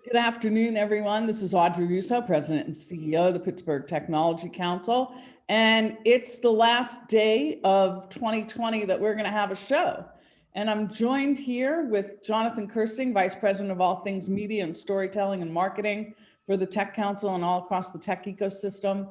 Good afternoon, everyone. This is Audrey Russo, President and CEO of the Pittsburgh Technology Council. And it's the last day of 2020 that we're going to have a show. And I'm joined here with Jonathan Kirsting, Vice President of all things media and storytelling and marketing for the Tech Council and all across the tech ecosystem.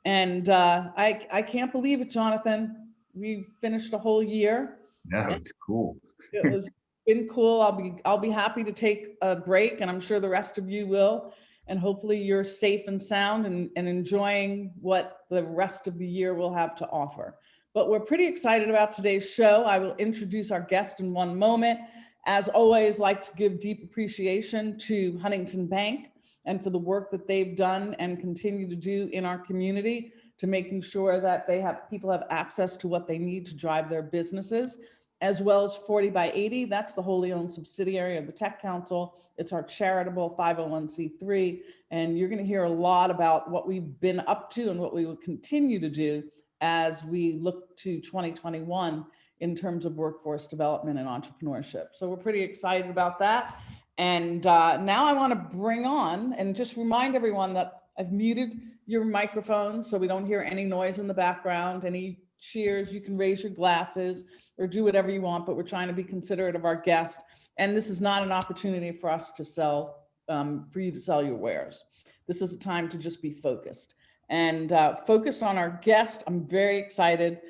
And I can't believe it, Jonathan. We finished a whole year. Yeah, it's cool. It was been cool. I'll be happy to take a break, and I'm sure the rest of you will. And hopefully you're safe and sound and enjoying what the rest of the year will have to offer. But we're pretty excited about today's show. I will introduce our guest in one moment. As always, like to give deep appreciation to Huntington Bank and for the work that they've done and continue to do in our community to making sure that people have access to what they need to drive their businesses, as well as 40 by 80. That's the wholly owned subsidiary of the Tech Council. It's our charitable 501c3. And you're gonna hear a lot about what we've been up to and what we will continue to do as we look to 2021 in terms of workforce development and entrepreneurship. So we're pretty excited about that. And now I wanna bring on and just remind everyone that I've muted your microphone so we don't hear any noise in the background, any cheers. You can raise your glasses or do whatever you want, but we're trying to be considerate of our guest. And this is not an opportunity for us to sell, for you to sell your wares. This is a time to just be focused. And focused on our guest, I'm very excited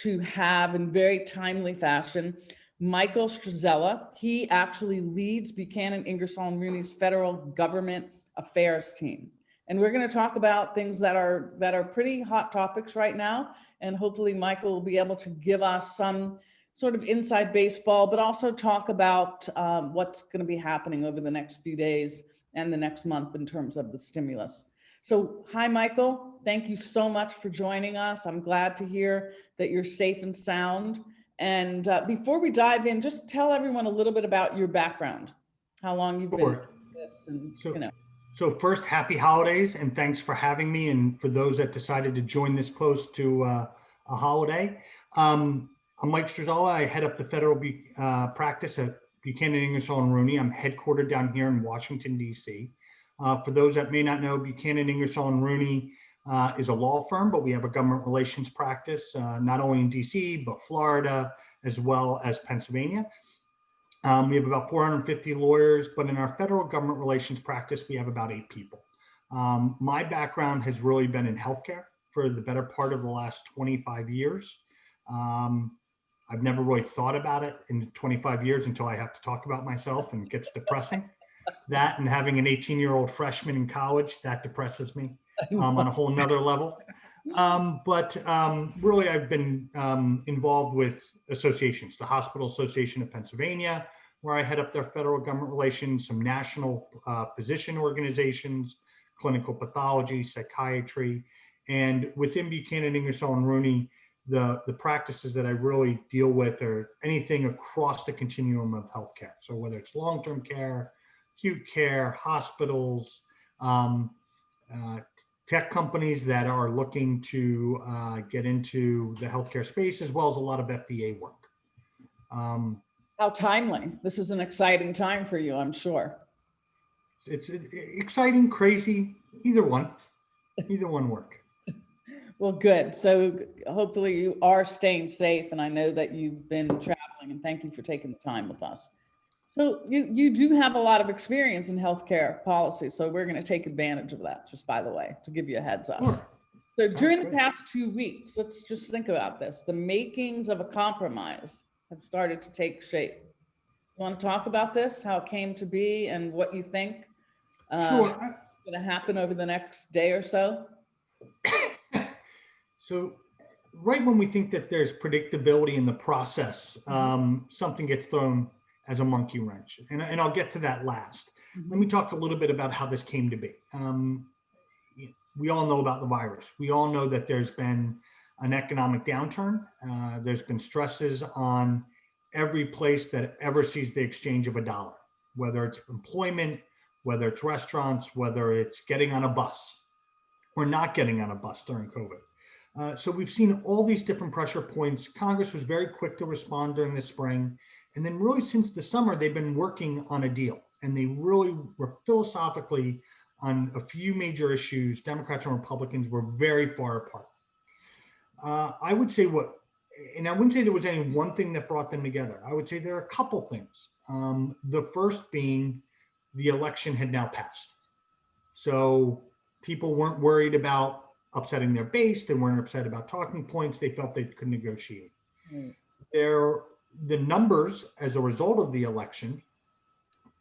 to have, in very timely fashion, Michael Strazzella. He actually leads Buchanan Ingersoll Rooney's federal government affairs team. And we're going to talk about things that are pretty hot topics right now. And hopefully Michael will be able to give us some sort of inside baseball, but also talk about what's going to be happening over the next few days and the next month in terms of the stimulus. So hi, Michael. Thank you so much for joining us. I'm glad to hear that you're safe and sound. And before we dive in, just tell everyone a little bit about your background, how long you've been doing this, and So first, happy holidays, and thanks for having me. And for those that decided to join this close to a holiday, I'm Mike Strazzella. I head up the federal practice at Buchanan Ingersoll Rooney. I'm headquartered down here in Washington, D.C. For those that may not know, Buchanan Ingersoll Rooney is a law firm, but we have a government relations practice, not only in D.C., but Florida, as well as Pennsylvania. We have about 450 lawyers, but in our federal government relations practice, we have about 8 people. My background has really been in healthcare for the better part of the last 25 years. I've never really thought about it in 25 years until I have to talk about myself, and it gets depressing. That and having an 18-year-old freshman in college, that depresses me on a whole nother level. But really, I've been involved with associations, the Hospital Association of Pennsylvania, where I head up their federal government relations, some national physician organizations, clinical pathology, psychiatry, and within Buchanan Ingersoll Rooney, the practices that I really deal with are anything across the continuum of healthcare. So whether it's long-term care, acute care, hospitals, tech companies that are looking to get into the healthcare space, as well as a lot of FDA work. How timely. This is an exciting time for you, I'm sure. It's exciting, crazy, either one work. Well, good. So hopefully you are staying safe, and I know that you've been traveling, and thank you for taking the time with us. So you do have a lot of experience in healthcare policy, so we're going to take advantage of that, just by the way, to give you a heads up. Sure. So during the past 2 weeks, let's just think about this. The makings of a compromise have started to take shape. You want to talk about this, how it came to be, and what you think is going to happen over the next day or so? So right when we think that there's predictability in the process, something gets thrown as a monkey wrench. And I'll get to that last. Let me talk a little bit about how this came to be. We all know about the virus. We all know that there's been an economic downturn. There's been stresses on every place that ever sees the exchange of a dollar, whether it's employment, whether it's restaurants, whether it's getting on a bus or not getting on a bus during COVID. So we've seen all these different pressure points. Congress was very quick to respond during the spring. And then really since the summer, they've been working on a deal. and they really were philosophically on a few major issues. Democrats and Republicans were very far apart. I would say and I wouldn't say there was any one thing that brought them together. I would say there are a couple things. The first being the election had now passed. So people weren't worried about upsetting their base. They weren't upset about talking points. They felt they could negotiate. The numbers as a result of the election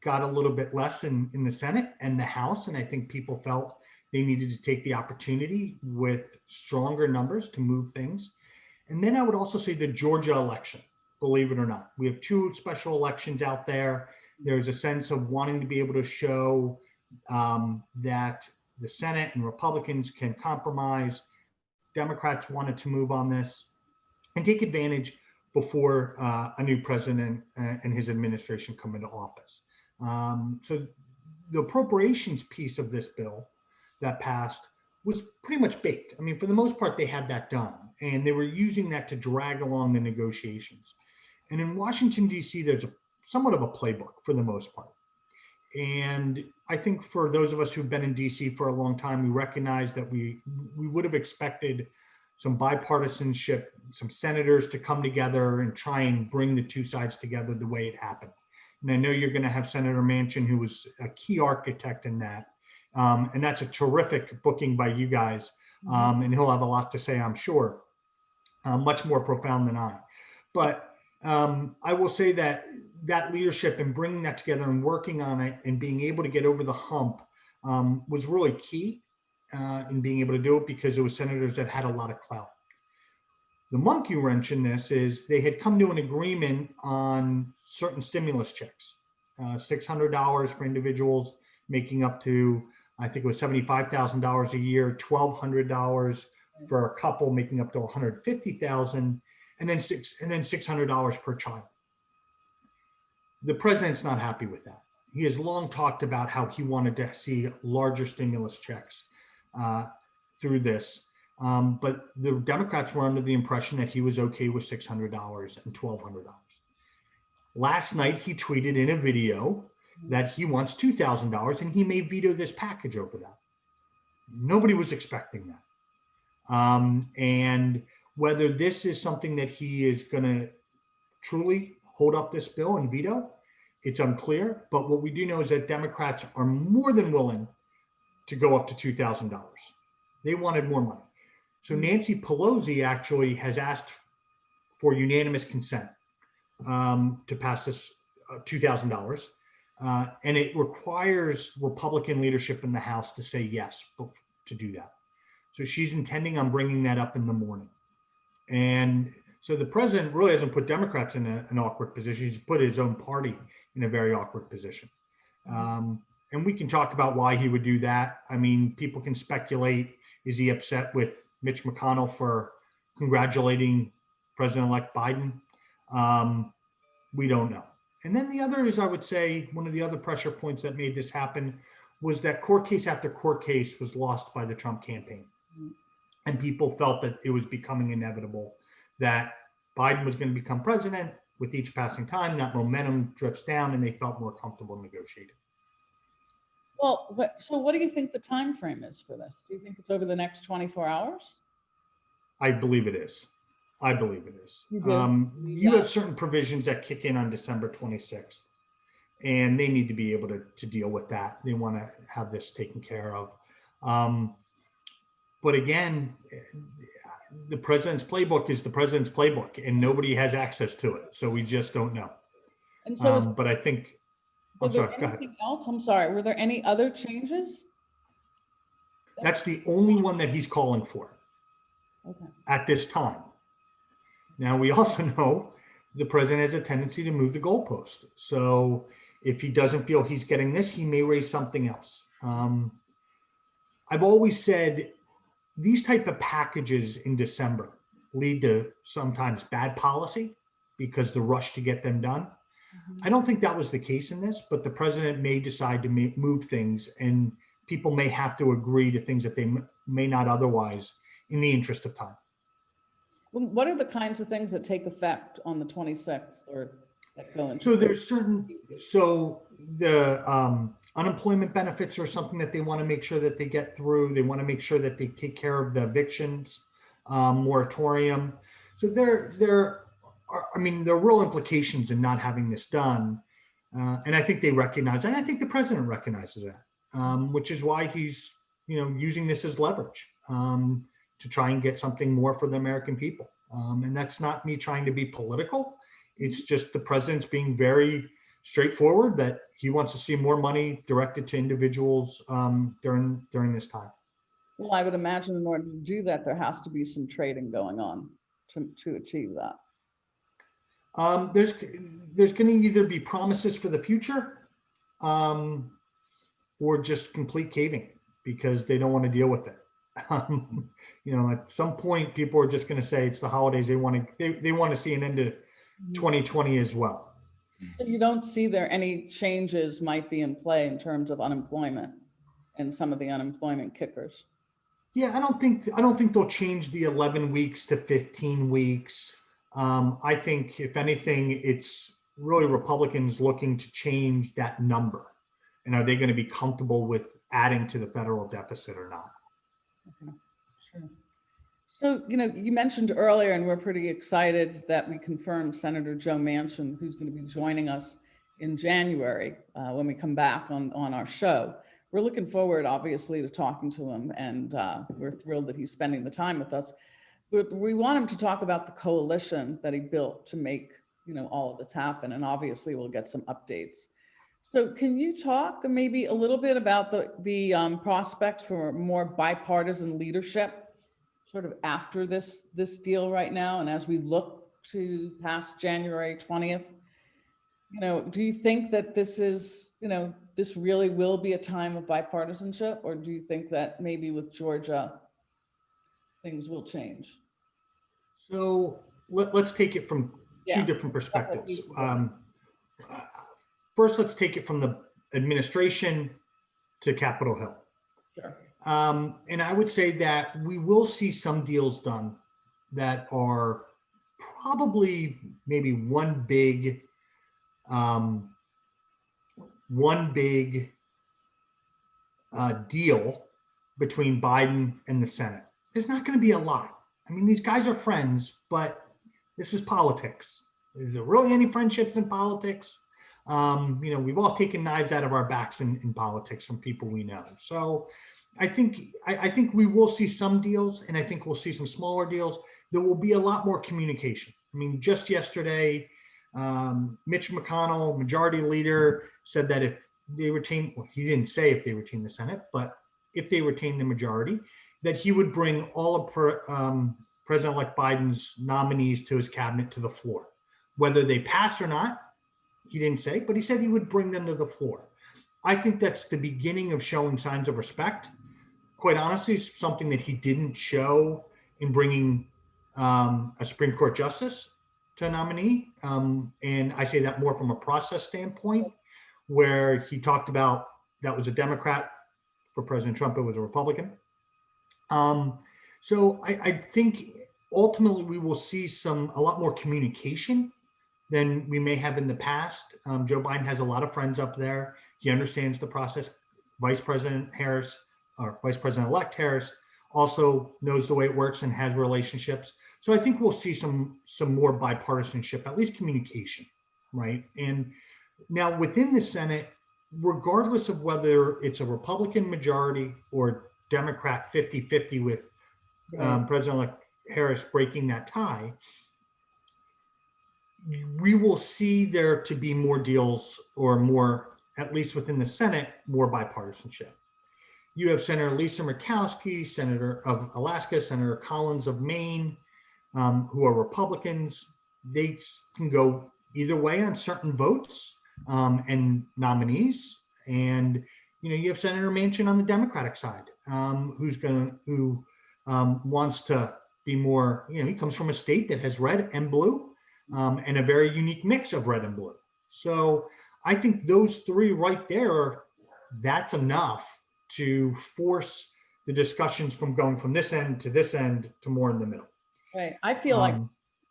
got a little bit less in the Senate and the House. And I think people felt they needed to take the opportunity with stronger numbers to move things. And then I would also say the Georgia election, believe it or not. We have two special elections out there. There's a sense of wanting to be able to show that the Senate and Republicans can compromise. Democrats wanted to move on this and take advantage before a new president and his administration come into office. So the appropriations piece of this bill that passed was pretty much baked. I mean, for the most part, they had that done, and they were using that to drag along the negotiations. And in Washington, D.C., there's somewhat of a playbook for the most part. And I think for those of us who've been in D.C. for a long time, we recognize that we would have expected some bipartisanship, some senators to come together and try and bring the two sides together the way it happened. And I know you're going to have Senator Manchin, who was a key architect in that. And that's a terrific booking by you guys. And he'll have a lot to say, I'm sure, much more profound than I. But I will say that leadership and bringing that together and working on it and being able to get over the hump was really key in being able to do it, because it was senators that had a lot of clout. The monkey wrench in this is they had come to an agreement on certain stimulus checks, $600 for individuals making up to, I think it was $75,000 a year, $1,200 for a couple making up to $150,000, and then $600 per child. The president's not happy with that. He has long talked about how he wanted to see larger stimulus checks through this. But the Democrats were under the impression that he was okay with $600 and $1,200. Last night, he tweeted in a video that he wants $2,000 and he may veto this package over that. Nobody was expecting that. And whether this is something that he is going to truly hold up this bill and veto, it's unclear. But what we do know is that Democrats are more than willing to go up to $2,000. They wanted more money. So Nancy Pelosi actually has asked for unanimous consent to pass this $2,000. And it requires Republican leadership in the House to say yes to do that. So she's intending on bringing that up in the morning. And so the president really hasn't put Democrats in an awkward position. He's put his own party in a very awkward position. And we can talk about why he would do that. I mean, people can speculate. Is he upset with Mitch McConnell for congratulating President-elect Biden? We don't know. And then the other is, I would say, one of the other pressure points that made this happen was that court case after court case was lost by the Trump campaign. And people felt that it was becoming inevitable that Biden was going to become president. With each passing time, that momentum drifts down and they felt more comfortable negotiating. Well, so what do you think the time frame is for this? Do you think it's over the next 24 hours? I believe it is. I believe it is. You have certain provisions that kick in on December 26th, and they need to be able to deal with that. They want to have this taken care of. But again, the president's playbook is the president's playbook, and nobody has access to it. So we just don't know. And so but I think, I'm sorry, go ahead. Else? I'm sorry. Were there any other changes? That's the only one that he's calling for at this time. Now, we also know the president has a tendency to move the goalpost. So if he doesn't feel he's getting this, he may raise something else. I've always said these type of packages in December lead to sometimes bad policy because the rush to get them done. I don't think that was the case in this, but the president may decide to move things, and people may have to agree to things that they may not otherwise in the interest of time. What are the kinds of things that take effect on the 26th or that go into? So there's certain, so the unemployment benefits are something that they want to make sure that they get through. They want to make sure that they take care of the evictions moratorium. So there are, I mean, there are real implications in not having this done. And I think they recognize, and I think the president recognizes that, which is why he's, using this as leverage to try and get something more for the American people. And that's not me trying to be political. It's just the president's being very straightforward that he wants to see more money directed to individuals during this time. Well, I would imagine in order to do that, there has to be some trading going on to achieve that. There's going to either be promises for the future or just complete caving because they don't want to deal with it. At some point, people are just going to say it's the holidays. They want to see an end to 2020 as well. So you don't see there any changes might be in play in terms of unemployment and some of the unemployment kickers? Yeah, I don't think they'll change the 11 weeks to 15 weeks. I think if anything, it's really Republicans looking to change that number. And are they going to be comfortable with adding to the federal deficit or not? Okay, sure. So, you mentioned earlier, and we're pretty excited that we confirmed Senator Joe Manchin, who's going to be joining us in January when we come back on our show. We're looking forward, obviously, to talking to him, and we're thrilled that he's spending the time with us. But we want him to talk about the coalition that he built to make, all of this happen, and obviously we'll get some updates. So can you talk maybe a little bit about the prospects for more bipartisan leadership sort of after this deal right now, and as we look to past January 20th? Do you think that this is, this really will be a time of bipartisanship, or do you think that maybe with Georgia, things will change? So let's take it from two different perspectives. First, let's take it from the administration to Capitol Hill. Sure. And I would say that we will see some deals done that are probably maybe one big deal between Biden and the Senate. There's not going to be a lot. I mean, these guys are friends, but this is politics. Is there really any friendships in politics? We've all taken knives out of our backs in politics from people we know. So I think we will see some deals, and I think we'll see some smaller deals. There will be a lot more communication. I mean, just yesterday, Mitch McConnell, majority leader, said that if they retain, well, he didn't say if they retain the Senate, but if they retain the majority, that he would bring all of President-elect Biden's nominees to his cabinet to the floor. Whether they pass or not, he didn't say, but he said he would bring them to the floor. I think that's the beginning of showing signs of respect. Quite honestly, something that he didn't show in bringing a Supreme Court justice to a nominee. And I say that more from a process standpoint, where he talked about that was a Democrat. For President Trump, it was a Republican. So I think ultimately we will see a lot more communication than we may have in the past. Joe Biden has a lot of friends up there. He understands the process. Vice President-elect Harris also knows the way it works and has relationships. So I think we'll see some more bipartisanship, at least communication, right? And now within the Senate, regardless of whether it's a Republican majority or Democrat 50-50 with President-elect Harris breaking that tie, we will see there to be more deals, or more, at least within the Senate, more bipartisanship. You have Senator Lisa Murkowski, Senator of Alaska, Senator Collins of Maine, who are Republicans. They can go either way on certain votes and nominees. And you have Senator Manchin on the Democratic side, who wants to be more. He comes from a state that has red and blue. And a very unique mix of red and blue. So I think those three right there, that's enough to force the discussions from going from this end to more in the middle. Right. I feel like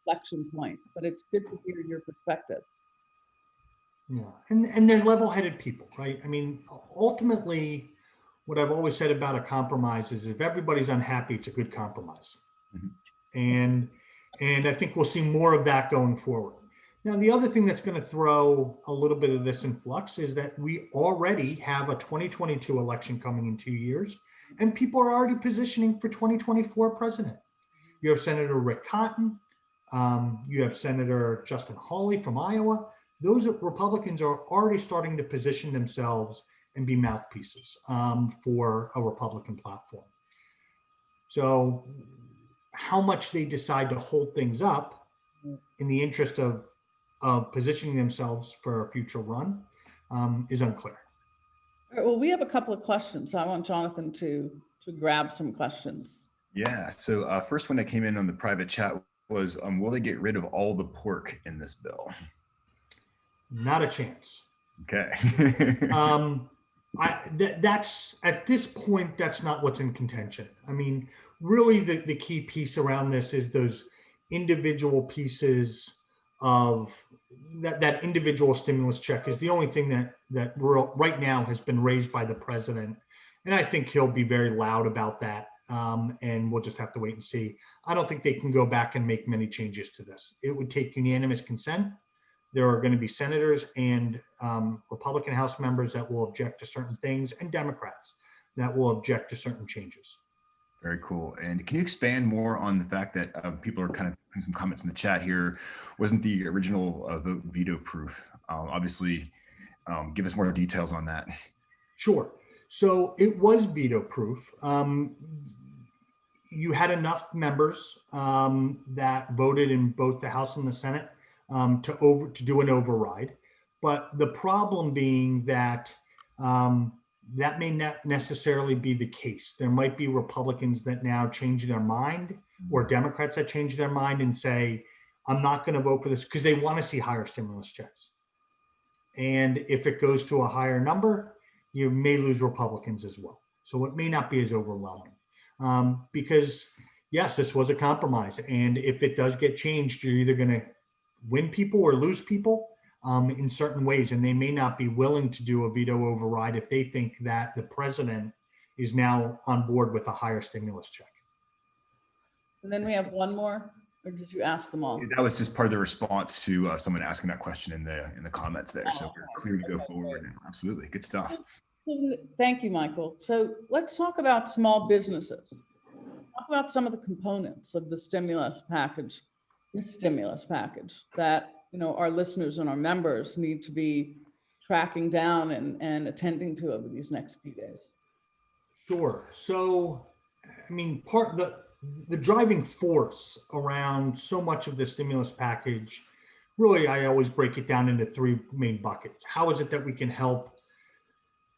reflection point, but it's good to hear your perspective. Yeah, and they're level-headed people, right? I mean, ultimately, what I've always said about a compromise is if everybody's unhappy, it's a good compromise. Mhm. And I think we'll see more of that going forward. Now, the other thing that's going to throw a little bit of this in flux is that we already have a 2022 election coming in 2 years, and people are already positioning for 2024 president. You have Senator Rick Cotton. You have Senator Justin Hawley from Iowa. Those Republicans are already starting to position themselves and be mouthpieces for a Republican platform. So how much they decide to hold things up in the interest of positioning themselves for a future run is unclear. All right, well, we have a couple of questions. I want Jonathan to grab some questions. Yeah. So first one that came in on the private chat was, will they get rid of all the pork in this bill? Not a chance. Okay. That's at this point, that's not what's in contention. I mean, really the key piece around this is those individual pieces of that individual stimulus check is the only thing that right now has been raised by the president. And I think he'll be very loud about that. And we'll just have to wait and see. I don't think they can go back and make many changes to this. It would take unanimous consent. There are going to be senators and Republican House members that will object to certain things, and Democrats that will object to certain changes. Very cool. And can you expand more on the fact that people are kind of putting some comments in the chat here? Wasn't the original vote veto proof? Obviously, give us more details on that. Sure. So it was veto proof. You had enough members that voted in both the House and the Senate to do an override, but the problem being that that may not necessarily be the case. There might be Republicans that now change their mind, or Democrats that change their mind and say, I'm not going to vote for this because they want to see higher stimulus checks. And if it goes to a higher number, you may lose Republicans as well. So it may not be as overwhelming because yes, this was a compromise. And if it does get changed, you're either going to win people or lose people in certain ways. And they may not be willing to do a veto override if they think that the president is now on board with a higher stimulus check. And then we have one more, or did you ask them all? That was just part of the response to someone asking that question in the comments there. So we're clear to go forward. Absolutely. Good stuff. Thank you, Michael. So let's talk about small businesses. Talk about some of the components of the stimulus package, this stimulus package that, you know, our listeners and our members need to be tracking down and attending to over these next few days. Sure. So, I mean, part of the driving force around so much of the stimulus package, really, I always break it down into three main buckets. How is it that we can help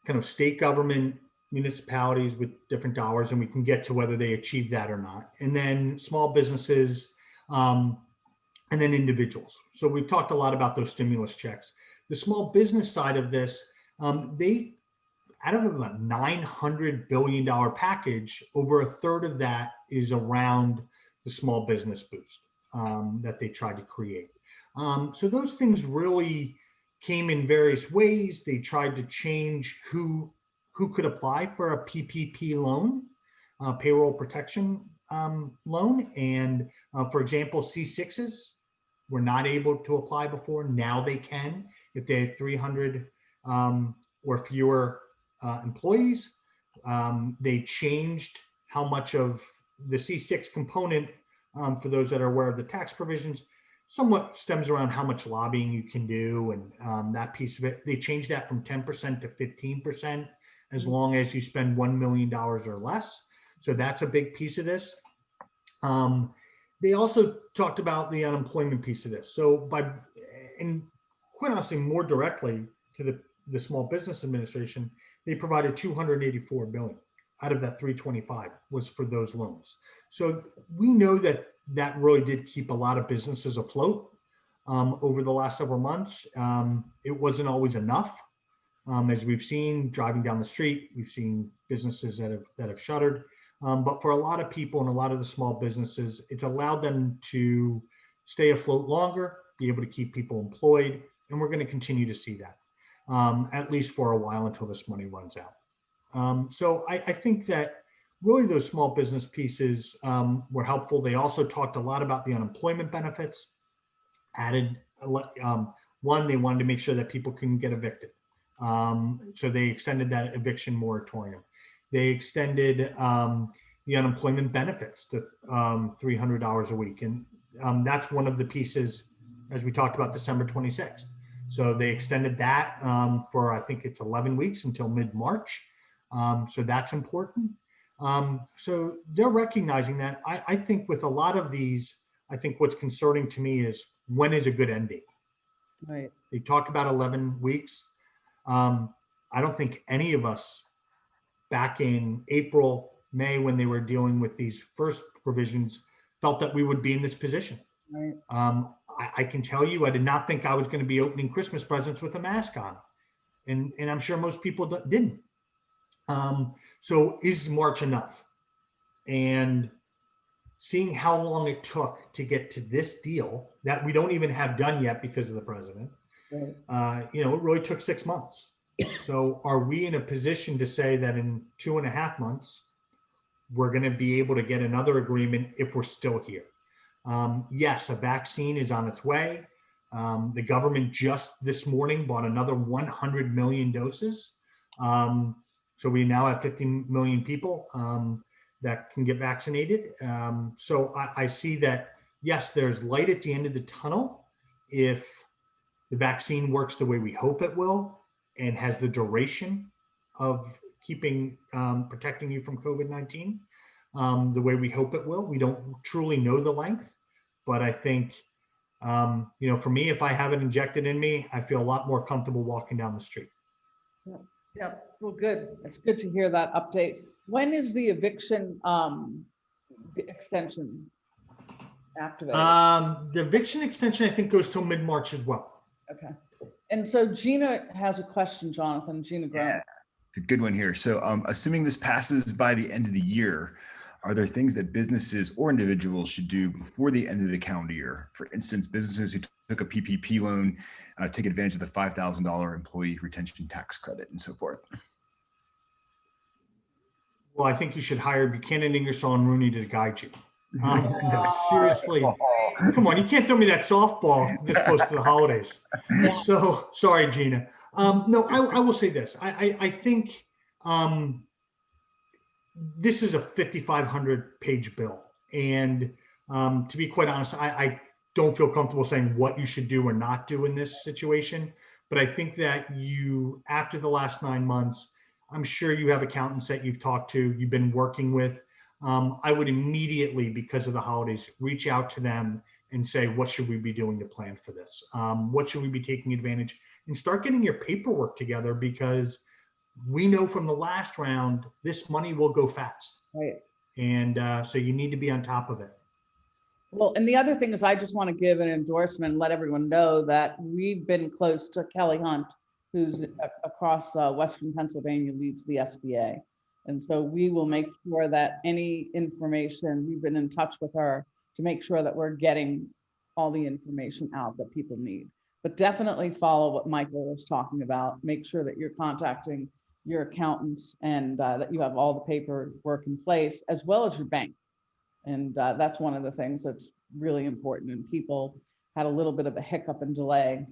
kind of state government, municipalities with different dollars, and we can get to whether they achieve that or not. And then small businesses, and then individuals. So we've talked a lot about those stimulus checks. The small business side of this, they, out of a $900 billion package, over a third of that is around the small business boost that they tried to create. So those things really came in various ways. They tried to change who could apply for a PPP loan, payroll protection loan. And for example, C6s were not able to apply before. Now they can if they have 300 or fewer employees. They changed how much of the C6 component, for those that are aware of the tax provisions, somewhat stems around how much lobbying you can do, and that piece of it. They changed that from 10% to 15% as long as you spend $1 million or less. So that's a big piece of this. They also talked about the unemployment piece of this. So and quite honestly, more directly to the Small Business Administration, they provided $284 billion out of that 325 was for those loans. So we know that really did keep a lot of businesses afloat over the last several months. It wasn't always enough. As we've seen driving down the street, we've seen businesses that have shuttered. But for a lot of people and a lot of the small businesses, it's allowed them to stay afloat longer, be able to keep people employed, And we're going to continue to see that, at least for a while until this money runs out. So I think that really those small business pieces were helpful. They also talked a lot about the unemployment benefits, added one, they wanted to make sure that people couldn't get evicted. So they extended that eviction moratorium. They extended the unemployment benefits to $300 a week. And that's one of the pieces, as we talked about, December 26th. So they extended that for, I think it's 11 weeks until mid-March. So that's important. So they're recognizing that. I think with a lot of these, I think what's concerning to me is when is a good end date? Right. They talk about 11 weeks. I don't think any of us back in April, May, when they were dealing with these first provisions, felt that we would be in this position. Right. I can tell you, I did not think I was going to be opening Christmas presents with a mask on. And I'm sure most people didn't. So is March enough? And seeing how long it took to get to this deal that we don't even have done yet because of the president, Right. it really took 6 months. So are we in a position to say that in 2.5 months, we're going to be able to get another agreement if we're still here? Yes, a vaccine is on its way. The government just this morning bought another 100 million doses. So we now have 50 million people that can get vaccinated. So I see that, yes, there's light at the end of the tunnel if the vaccine works the way we hope it will and has the duration of protecting you from COVID-19 the way we hope it will. We don't truly know the length, but I think, for me, if I have it injected in me, I feel a lot more comfortable walking down the street. Yeah. Well, good. It's good to hear that update. When is the eviction extension activated? The eviction extension, I think, goes till mid-March as well. Okay. And so Gina has a question, Jonathan. Gina Graham. Yeah, it's a good one here. So assuming this passes by the end of the year, are there things that businesses or individuals should do before the end of the calendar year? For instance, businesses who took a PPP loan, take advantage of the $5,000 employee retention tax credit and so forth. Well, I think you should hire Buchanan Ingersoll Rooney to guide you. No, seriously, come on, you can't throw me that softball this close to the holidays. Yeah. So sorry, Gina. No, I will say this. I think this is a 5,500 page bill. And to be quite honest, I don't feel comfortable saying what you should do or not do in this situation. But I think that after the last 9 months, I'm sure you have accountants that you've talked to, you've been working with. I would immediately, because of the holidays, reach out to them and say, what should we be doing to plan for this? What should we be taking advantage? And start getting your paperwork together, because we know from the last round, this money will go fast. Right. And so you need to be on top of it. Well, and the other thing is, I just want to give an endorsement and let everyone know that we've been close to Kelly Hunt, who's across Western Pennsylvania, leads the SBA. And so we will make sure that any information, we've been in touch with her to make sure that we're getting all the information out that people need. But definitely follow what Michael was talking about. Make sure that you're contacting your accountants and that you have all the paperwork in place, as well as your bank. And that's one of the things that's really important. And people had a little bit of a hiccup and delay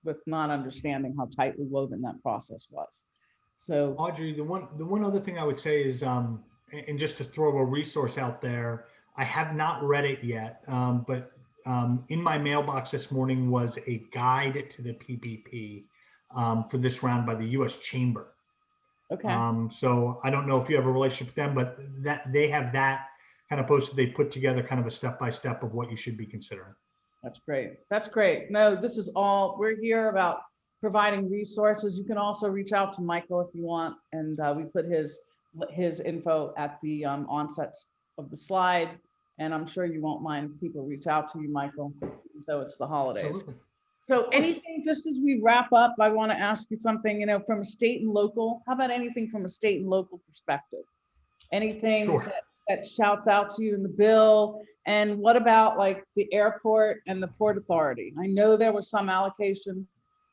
with not understanding how tightly woven that process was. So Audrey, the one other thing I would say is, and just to throw a resource out there, I have not read it yet, but in my mailbox this morning was a guide to the PPP for this round by the U.S. Chamber. okay. So I don't know if you have a relationship with them, but that they have that kind of posted. They put together kind of a step-by-step of what you should be considering. That's great. That's great. No, this is all, we're here about providing resources. You can also reach out to Michael if you want. And we put his info at the onsets of the slide. And I'm sure you won't mind if people reach out to you, Michael, though it's the holidays. Absolutely. So anything, just as we wrap up, I want to ask you something, from a state and local, how about anything from a state and local perspective? Anything Sure. that shouts out to you in the bill? And what about like the airport and the Port Authority? I know there was some allocation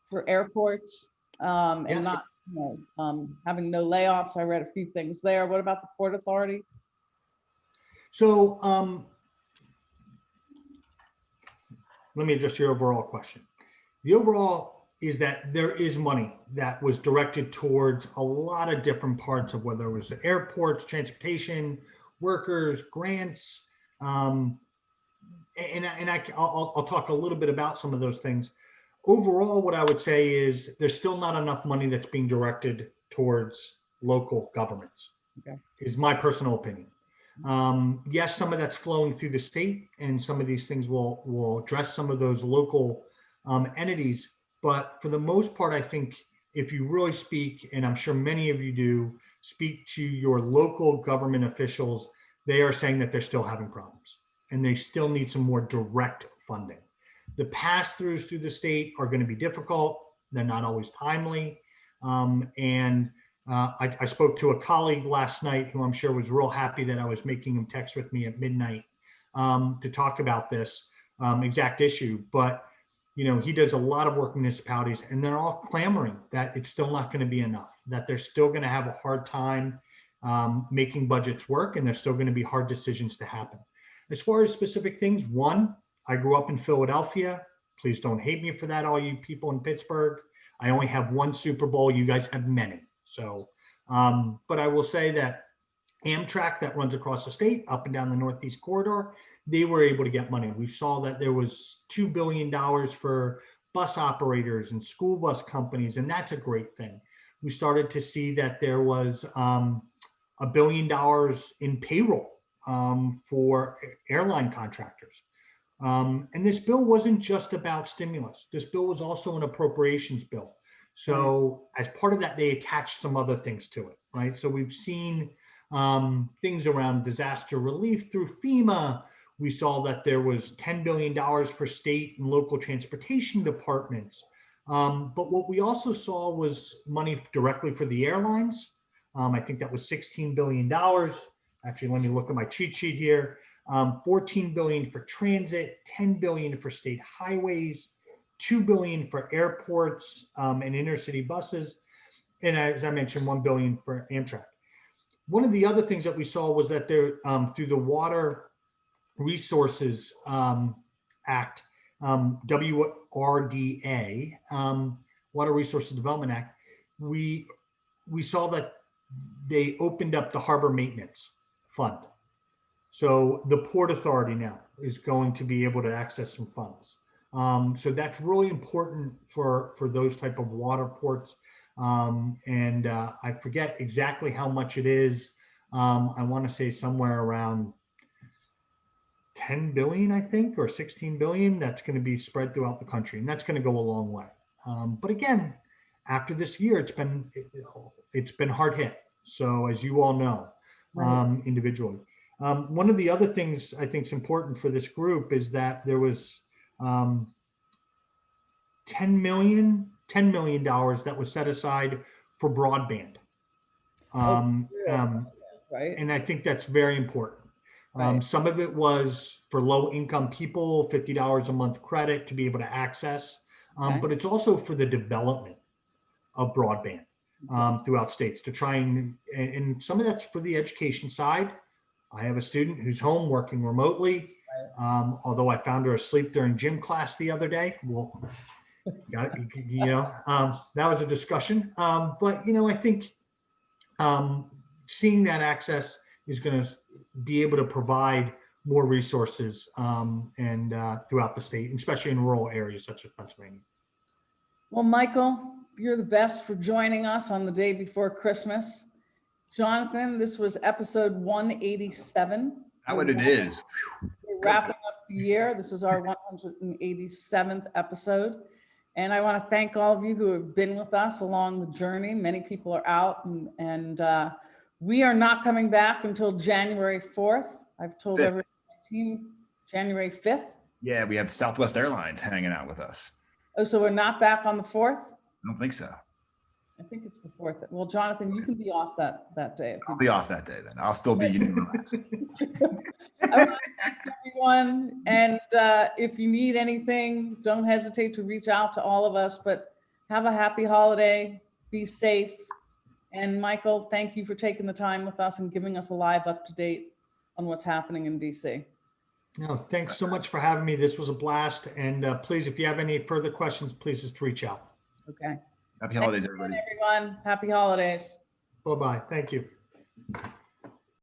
for airports and Yes. not, having no layoffs. I read a few things there. What about the Port Authority? So let me address your overall question. The overall is that there is money that was directed towards a lot of different parts of whether it was airports, transportation, workers, grants. I'll talk a little bit about some of those things. Overall, what I would say is there's still not enough money that's being directed towards local governments, is my personal opinion. Yes, some of that's flowing through the state, and some of these things will address some of those local entities. But for the most part, I think if you really speak, and I'm sure many of you do, speak to your local government officials, they are saying that they're still having problems and they still need some more direct funding. The pass-throughs through the state are going to be difficult. They're not always timely. I spoke to a colleague last night who I'm sure was real happy that I was making him text with me at midnight to talk about this exact issue. But, he does a lot of work in municipalities, and they're all clamoring that it's still not going to be enough, that they're still going to have a hard time making budgets work, and there's still going to be hard decisions to happen. As far as specific things, one, I grew up in Philadelphia. Please don't hate me for that, all you people in Pittsburgh. I only have one Super Bowl. You guys have many. So, but I will say that Amtrak that runs across the state, up and down the Northeast corridor, they were able to get money. We saw that there was $2 billion for bus operators and school bus companies, and that's a great thing. We started to see that there was $1 billion in payroll for airline contractors. And this bill wasn't just about stimulus. This bill was also an appropriations bill. So as part of that, they attached some other things to it, right? So we've seen things around disaster relief through FEMA. We saw that there was $10 billion for state and local transportation departments. But what we also saw was money directly for the airlines. I think that was $16 billion. Actually, let me look at my cheat sheet here. 14 billion for transit, 10 billion for state highways, 2 billion for airports and intercity buses, and as I mentioned, 1 billion for Amtrak. One of the other things that we saw was that there, through the Water Resources Act, WRDA, Water Resources Development Act, we saw that they opened up the Harbor Maintenance Fund. So the Port Authority now is going to be able to access some funds. So that's really important for those type of water ports. I forget exactly how much it is. I want to say somewhere around 10 billion, I think, or 16 billion. That's going to be spread throughout the country, and that's going to go a long way. But again, after this year, it's been hard hit. So as you all know, individually. One of the other things I think is important for this group is that there was $10 million that was set aside for broadband. Right. And I think that's very important. Some of it was for low income people, $50 a month credit to be able to access, but it's also for the development of broadband throughout states to try and some of that's for the education side. I have a student who's home working remotely. Although I found her asleep during gym class the other day. Well, that was a discussion. But, I think seeing that access is going to be able to provide more resources and throughout the state, especially in rural areas such as Pennsylvania. Well, Michael, you're the best for joining us on the day before Christmas. Jonathan, this was episode 187. That's what it is. We're wrapping up the year. This is our 187th episode. And I want to thank all of you who have been with us along the journey. Many people are out and we are not coming back until January 4th. I've told everyone on my team, January 5th. Yeah, we have Southwest Airlines hanging out with us. Oh, so we're not back on the 4th? I don't think so. I think it's the 4th. Well, Jonathan, you can be off that day. I'll be off that day then. I'll still be relaxed. I want to thank everyone. And if you need anything, don't hesitate to reach out to all of us. But have a happy holiday, be safe. And Michael, thank you for taking the time with us and giving us a live up to date on what's happening in DC. No, thanks so much for having me. This was a blast. And please, if you have any further questions, please just reach out. Okay. Happy holidays, Thanks again, everybody. everyone. Happy holidays. Bye-bye. Thank you.